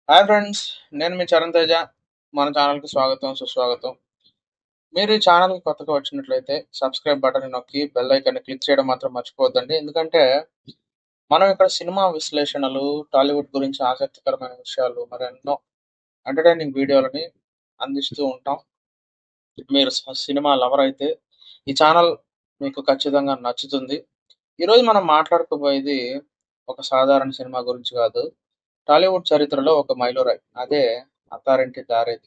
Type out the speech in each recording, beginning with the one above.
Hi friends, నేను మీ చరణ్ తేజ. మన ఛానల్కి స్వాగతం, సుస్వాగతం. మీరు ఈ ఛానల్కి కొత్తగా వచ్చినట్లయితే సబ్స్క్రైబ్ బటన్ నొక్కి బెల్ ఐకాన్ని క్లిక్ చేయడం మాత్రం మర్చిపోవద్దండి. ఎందుకంటే మనం ఇక్కడ సినిమా విశ్లేషణలు, టాలీవుడ్ గురించి ఆసక్తికరమైన విషయాలు, మరెన్నో ఎంటర్టైనింగ్ వీడియోలని అందిస్తూ ఉంటాం. మీరు సినిమా లవర్ అయితే ఈ ఛానల్ మీకు ఖచ్చితంగా నచ్చుతుంది. ఈరోజు మనం మాట్లాడుకోబోయేది ఒక సాధారణ సినిమా గురించి కాదు, టాలీవుడ్ చరిత్రలో ఒక మైలురాయి. అదే అత్తారింటి దారేది.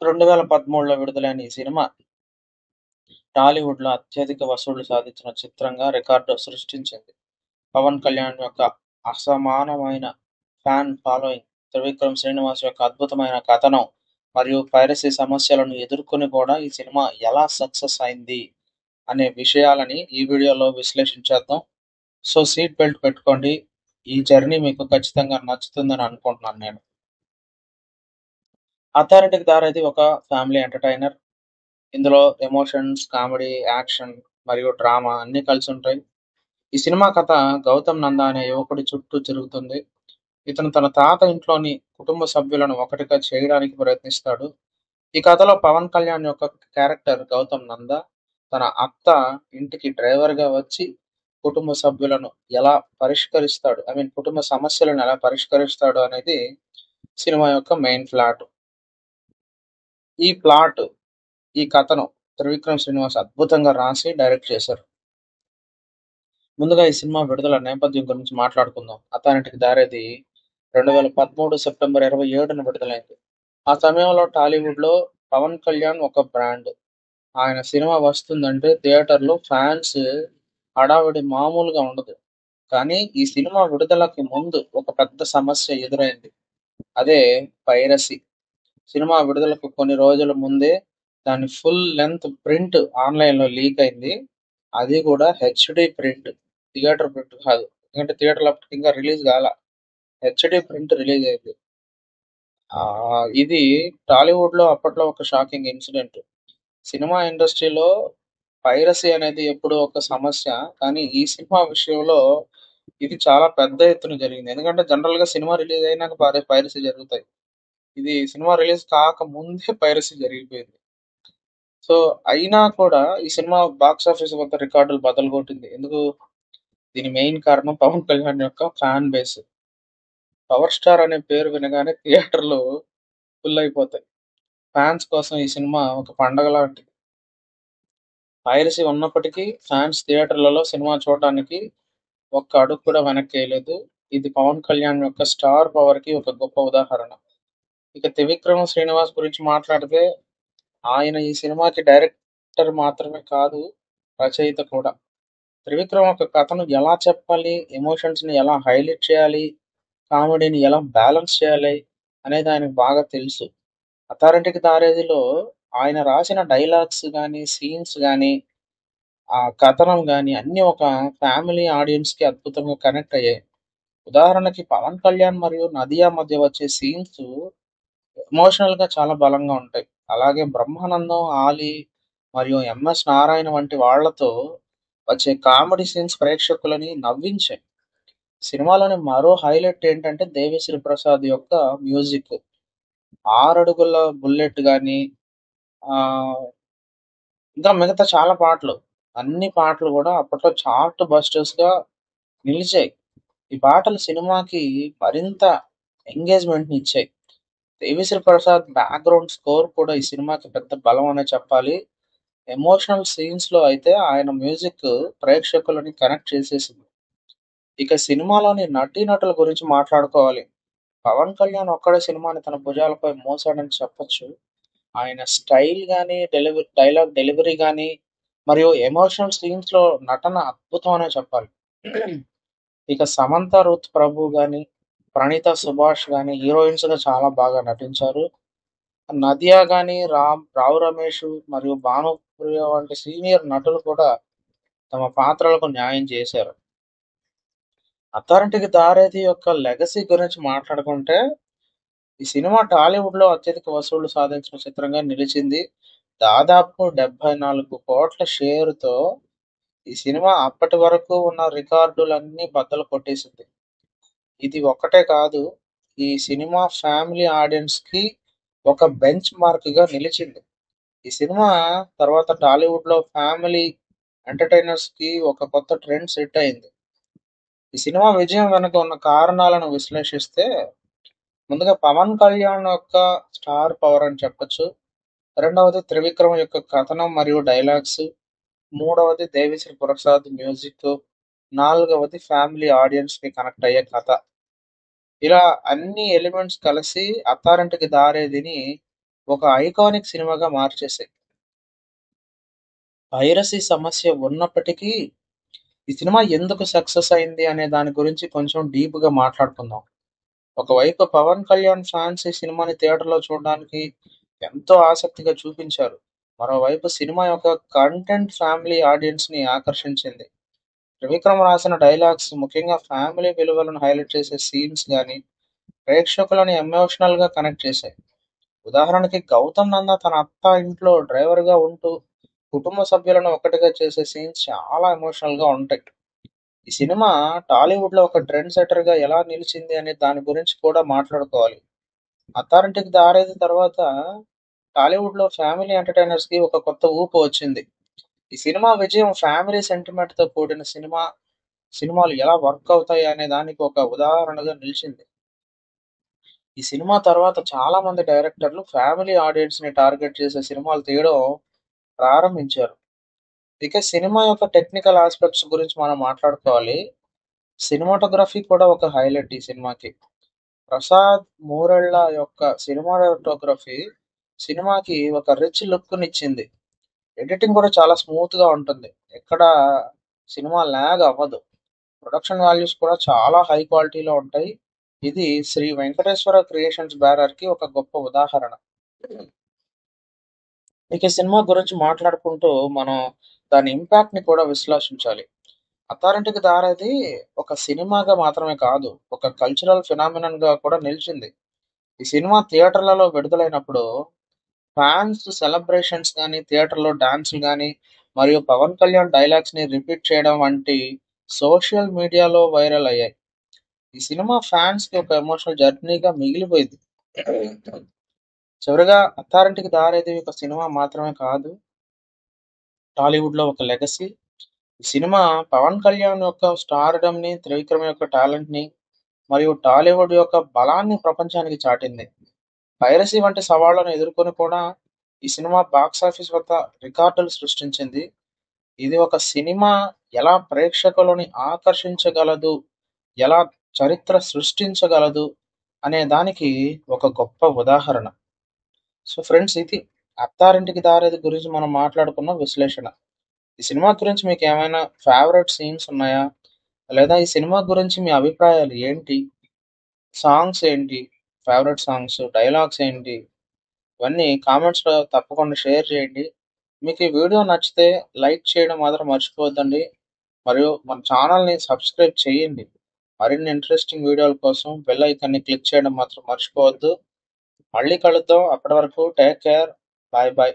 2013లో విడుదలైన ఈ సినిమా టాలీవుడ్‌లో అత్యధిక వసూళ్లు సాధించిన చిత్రంగా రికార్డు సృష్టించింది. పవన్ కళ్యాణ్ యొక్క అసమానమైన ఫ్యాన్ ఫాలోయింగ్, త్రివిక్రమ్ శ్రీనివాస్ యొక్క అద్భుతమైన కథనం మరియు పైరసీ సమస్యలను ఎదుర్కొని కూడా ఈ సినిమా ఎలా సక్సెస్ అయింది అనే విషయాలని ఈ వీడియోలో విశ్లేషించేద్దాం. సో సీట్ బెల్ట్ పెట్టుకోండి. ఈ జర్నీ మీకు ఖచ్చితంగా నచ్చుతుందని అనుకుంటున్నాను నేను. అత్తారింటికి దారేది ఒక ఫ్యామిలీ ఎంటర్‌టైనర్. ఇందులో ఎమోషన్స్, కామెడీ, యాక్షన్ మరియు డ్రామా అన్నీ కలిసుంటాయి. ఈ సినిమా కథ గౌతమ్ నందా అనే యువకుడి చుట్టూ తిరుగుతుంది. ఇతను తన తాత ఇంట్లోని కుటుంబ సభ్యులను ఒకటిగా చేయడానికి ప్రయత్నిస్తాడు. ఈ కథలో పవన్ కళ్యాణ్ యొక్క క్యారెక్టర్ గౌతమ్ నందా తన అత్త ఇంటికి డ్రైవర్‌గా వచ్చి కుటుంబ సభ్యులను ఎలా పరిష్కరిస్తాడు, కుటుంబ సమస్యలను ఎలా పరిష్కరిస్తాడు అనేది సినిమా యొక్క మెయిన్ ప్లాట్. ఈ ప్లాట్ ఈ కథను త్రివిక్రమ్ శ్రీనివాస్ అద్భుతంగా రాసి డైరెక్ట్ చేశారు. ముందుగా ఈ సినిమా విడుదల నేపథ్యం గురించి మాట్లాడుకుందాం. అత్తారింటికి దారేది 2013 సెప్టెంబర్ 27న విడుదలైంది. ఆ సమయంలో టాలీవుడ్‌లో పవన్ కళ్యాణ్ ఒక బ్రాండ్. ఆయన సినిమా వస్తుందంటే థియేటర్‌లో ఫ్యాన్స్ హడావిడి మామూలుగా ఉండదు. కానీ ఈ సినిమా విడుదలకి ముందు ఒక పెద్ద సమస్య ఎదురైంది. అదే పైరసీ. సినిమా విడుదలకు కొన్ని రోజుల ముందే దాని ఫుల్ లెంగ్త్ ప్రింట్ ఆన్‌లైన్‌లో లీక్ అయింది. అది కూడా హెచ్‌డీ ప్రింట్. థియేటర్ ప్రింట్ కాదు. ఎందుకంటే థియేటర్‌లో అప్పటికి ఇంకా రిలీజ్ కాలా. హెచ్‌డీ ప్రింట్ రిలీజ్ అయింది. ఇది టాలీవుడ్‌లో అప్పట్లో ఒక షాకింగ్ ఇన్సిడెంట్. సినిమా ఇండస్ట్రీలో పైరసీ అనేది ఎప్పుడూ ఒక సమస్య. కానీ ఈ సినిమా విషయంలో ఇది చాలా పెద్ద ఎత్తున జరిగింది. ఎందుకంటే జనరల్‌గా సినిమా రిలీజ్ అయినాక పైరసీ జరుగుతాయి. ఇది సినిమా రిలీజ్ కాకముందే పైరసీ జరిగిపోయింది. సో, అయినా కూడా ఈ సినిమా బాక్స్ ఆఫీస్ వద్ద రికార్డులు బద్దలు కొట్టింది. ఎందుకు? దీని మెయిన్ కారణం పవన్ కళ్యాణ్ యొక్క ఫ్యాన్ బేస్. పవర్ స్టార్ అనే పేరు వినగానే థియేటర్‌లు ఫుల్ అయిపోతాయి. ఫ్యాన్స్ కోసం ఈ సినిమా ఒక పండగ లాంటిది. పైరసీ ఉన్నప్పటికీ ఫ్యాన్స్ థియేటర్లలో సినిమా చూడడానికి ఒక్క అడుగు కూడా వెనక్కేయలేదు. ఇది పవన్ కళ్యాణ్ యొక్క స్టార్ పవర్‌కి ఒక గొప్ప ఉదాహరణ. ఇక త్రివిక్రమ్ శ్రీనివాస్ గురించి మాట్లాడితే ఆయన ఈ సినిమాకి డైరెక్టర్ మాత్రమే కాదు, రచయిత కూడా. త్రివిక్రమ్ ఒక కథను ఎలా చెప్పాలి, ఎమోషన్స్‌ని ఎలా హైలైట్ చేయాలి, కామెడీని ఎలా బ్యాలెన్స్ చేయాలి అనేది ఆయనకు బాగా తెలుసు. 'అత్తారింటికి దారేదిలో' ఆయన రాసిన డైలాగ్స్ గాని, సీన్స్ గాని, ఆ కథనం గాని అన్నీ ఒక ఫ్యామిలీ ఆడియన్స్‌కి అద్భుతంగా కనెక్ట్ అయ్యాయి. ఉదాహరణకి 'పవన్ కళ్యాణ్' మరియు 'నదియా' మధ్య వచ్చే సీన్స్ ఎమోషనల్‌గా చాలా బలంగా ఉంటాయి. అలాగే 'బ్రహ్మానందం', 'ఆలీ' మరియు 'ఎంఎస్ నారాయణ' వంటి వాళ్ళతో వచ్చే కామెడీ సీన్స్ ప్రేక్షకులని నవ్వించాయి. సినిమాలోని మరో హైలైట్ ఏంటంటే 'దేవిశ్రీ ప్రసాద్' యొక్క మ్యూజిక్. 'ఆరడుగుల బుల్లెట్' గాని, ఆహ్, ఇంకా మిగతా చాలా పాటలు. అన్ని పాటలు గూడా అప్పట్లో చార్ట్ బస్టర్స్‌గా నిలిచాయి. ఈ పాటలు సినిమాకి మరింత ఎంగేజ్‌మెంట్‌ని ఇచ్చాయి. 'దేవిశ్రీ ప్రసాద్' బ్యాక్‌గ్రౌండ్ స్కోర్ కూడా ఈ సినిమాకి పెద్ద బలం అనే చెప్పాలి. ఎమోషనల్ సీన్స్‌లో అయితే ఆయన మ్యూజిక్ ప్రేక్షకులని కనెక్ట్ చేసేసింది. ఇక సినిమాలోని నటీనటుల గురించి మాట్లాడుకోవాలి. పవన్ కళ్యాణ్ ఒక్కడే సినిమాని తన భుజాలపై మోసాడని చెప్పొచ్చు. ఆయన స్టైల్ గాని, డైలాగ్ డెలివరీ గాని, మరియు ఎమోషనల్ సీన్స్‌లో నటన అద్భుతం అనే చెప్పాలి. ఇక 'సమంత రుత్ ప్రభు' గాని, 'ప్రణీత సుభాష్' గాని హీరోయిన్స్‌గా చాలా బాగా నటించారు. 'నదియా' గాని, రావు రమేష్ మరియు భానుప్రియ వంటి సీనియర్ నటులు కూడా తమ పాత్రలకు న్యాయం చేశారు. 'అత్తారింటికి దారేది' యొక్క లెగసీ గురించి మాట్లాడుకుంటే, ఈ సినిమా టాలీవుడ్‌లో అత్యధిక వసూళ్లు సాధించిన చిత్రంగా నిలిచింది. దాదాపు 74,00,00,000 షేరుతో ఈ సినిమా అప్పటి వరకు ఉన్న రికార్డులన్నీ బద్దలు కొట్టేసింది. ఇది ఒక్కటే కాదు, ఈ సినిమా ఫ్యామిలీ ఆడియన్స్‌కి ఒక బెంచ్ మార్క్‌గా నిలిచింది. ఈ సినిమా తర్వాత టాలీవుడ్‌లో ఫ్యామిలీ ఎంటర్‌టైనర్స్‌కి ఒక కొత్త ట్రెండ్ సెట్ అయింది. ఈ సినిమా విజయం వెనుక ఉన్న కారణాలను విశ్లేషిస్తే ముందుగా 'పవన్ కళ్యాణ్' యొక్క స్టార్ పవర్ అని చెప్పొచ్చు. రెండవది 'త్రివిక్రమ్' యొక్క కథనం మరియు డైలాగ్స్. మూడవది 'దేవిశ్రీ ప్రసాద్' మ్యూజిక్. నాలుగవది ఫ్యామిలీ ఆడియన్స్‌కి కనెక్ట్ అయ్యే కథ. ఇలా అన్ని ఎలిమెంట్స్ కలిసి 'అత్తారింటికి దారేదిని' ఒక ఐకానిక్ సినిమాగా మార్చేసాయి. పైరసీ సమస్య ఉన్నప్పటికీ ఈ సినిమా ఎందుకు సక్సెస్ అయింది అనే దాని గురించి కొంచెం డీప్‌గా మాట్లాడుకుందాం. ఒకవైపు 'పవన్ కళ్యాణ్' ఫ్యాన్స్ ఈ సినిమాని థియేటర్‌లో చూడడానికి ఎంతో ఆసక్తిగా చూపించారు. మరోవైపు సినిమా యొక్క కంటెంట్ ఫ్యామిలీ ఆడియన్స్‌ని ఆకర్షించింది. త్రివిక్రమ్ రాసిన డైలాగ్స్, ముఖ్యంగా ఫ్యామిలీ విలువలను హైలైట్ చేసే సీన్స్ గాని, ప్రేక్షకులను ఎమోషనల్‌గా కనెక్ట్ చేశాయి. ఉదాహరణకి 'గౌతమ్ నంద' తన అత్త ఇంట్లో డ్రైవర్‌గా ఉంటూ, కుటుంబ సభ్యులను ఒక్కటిగా చేసే సీన్స్ చాలా ఎమోషనల్‌గా ఉంటాయి. ఈ సినిమా టాలీవుడ్‌లో ఒక ట్రెండ్ సెట్టర్‌గా ఎలా నిలిచింది అనే దాని గురించి కూడా మాట్లాడుకోవాలి. 'అత్తారింటికి దారేది' తర్వాత టాలీవుడ్‌లో ఫ్యామిలీ ఎంటర్‌టైనర్స్‌కి ఒక కొత్త ఊపు వచ్చింది. ఈ సినిమా విజయం ఫ్యామిలీ సెంటిమెంట్‌తో కూడిన సినిమాలు ఎలా వర్క్ అవుతాయి అనే దానికి ఒక ఉదాహరణగా నిలిచింది. ఈ సినిమా తర్వాత చాలా మంది డైరెక్టర్లు ఫ్యామిలీ ఆడియన్స్‌ని టార్గెట్ చేసే సినిమాలు తీయడం ప్రారంభించారు. ఇక సినిమా యొక్క టెక్నికల్ ఆస్పెక్ట్స్ గురించి మనం మాట్లాడుకోవాలి. సినిమాటోగ్రఫీ కూడా ఒక హైలైట్ ఈ సినిమాకి. ప్రసాద్ మూరెళ్ళ యొక్క సినిమాటోగ్రఫీ సినిమాకి ఒక రిచ్ లుక్‌నిచ్చింది. ఎడిటింగ్ కూడా చాలా స్మూత్‌గా ఉంటుంది. ఎక్కడ సినిమా ల్యాగ్ అవ్వదు. ప్రొడక్షన్ వాల్యూస్ కూడా చాలా హై క్వాలిటీలో ఉంటాయి. ఇది శ్రీ వెంకటేశ్వర క్రియేషన్స్ బ్యానర్‌కి ఒక గొప్ప ఉదాహరణ. ఇక సినిమా గురించి మాట్లాడుకుంటూ మనం దాని ఇంపాక్ట్‌ని కూడా విశ్లేషించాలి. 'అత్తారింటికి దారేది' ఒక సినిమాగా మాత్రమే కాదు, ఒక కల్చరల్ ఫినామినన్‌గా కూడా నిలిచింది. ఈ సినిమా థియేటర్లలో విడుదలైనప్పుడు ఫాన్స్ సెలబ్రేషన్స్ గాని, థియేటర్‌లో డాన్సులు గాని, మరియు పవన్ కళ్యాణ్ డైలాగ్స్‌ని రిపీట్ చేయడం వంటి సోషల్ మీడియాలో వైరల్ అయ్యాయి. ఈ సినిమా ఫాన్స్‌కి ఒక ఎమోషనల్ జర్నీగా మిగిలిపోయింది. చివరగా 'అత్తారింటికి దారేది' ఒక సినిమా మాత్రమే కాదు, టాలీవుడ్‌లో ఒక లెగసీ. ఈ సినిమా పవన్ కళ్యాణ్ యొక్క స్టార్‌డమ్‌ని, త్రివిక్రమ్ యొక్క టాలెంట్‌ని మరియు టాలీవుడ్ యొక్క బలాన్ని ప్రపంచానికి చాటింది. పైరసీ వంటి సవాళ్లను ఎదుర్కొని కూడా ఈ సినిమా బాక్సాఫీస్ వద్ద రికార్డులు సృష్టించింది. ఇది ఒక సినిమా ఎలా ప్రేక్షకులని ఆకర్షించగలదు, ఎలా చరిత్ర సృష్టించగలదు అనే దానికి ఒక గొప్ప ఉదాహరణ. సో ఫ్రెండ్స్, ఇది 'అత్తారింటికి దారేది' గురించి మనం మాట్లాడుకున్న విశ్లేషణ. ఈ సినిమా గురించి మీకేమైనా ఫేవరెట్ సీన్స్ ఉన్నాయా? లేదా ఈ సినిమా గురించి మీ అభిప్రాయాలు ఏంటి? సాంగ్స్ ఏంటి? ఫేవరెట్ సాంగ్స్, డైలాగ్స్ ఏంటి? ఇవన్నీ కామెంట్స్‌లో తప్పకుండా షేర్ చేయండి. మీకు ఈ వీడియో నచ్చితే లైక్ చేయడం మాత్రం మర్చిపోవద్దండి. మరియు మన ఛానల్‌ని సబ్స్క్రైబ్ చేయండి. మరిన్ని ఇంట్రెస్టింగ్ వీడియోల కోసం బెల్ ఐకాన్‌ని క్లిక్ చేయడం మాత్రం మర్చిపోవద్దు. మళ్ళీ కలుద్దాం. అప్పటి వరకు టేక్ కేర్. Bye bye.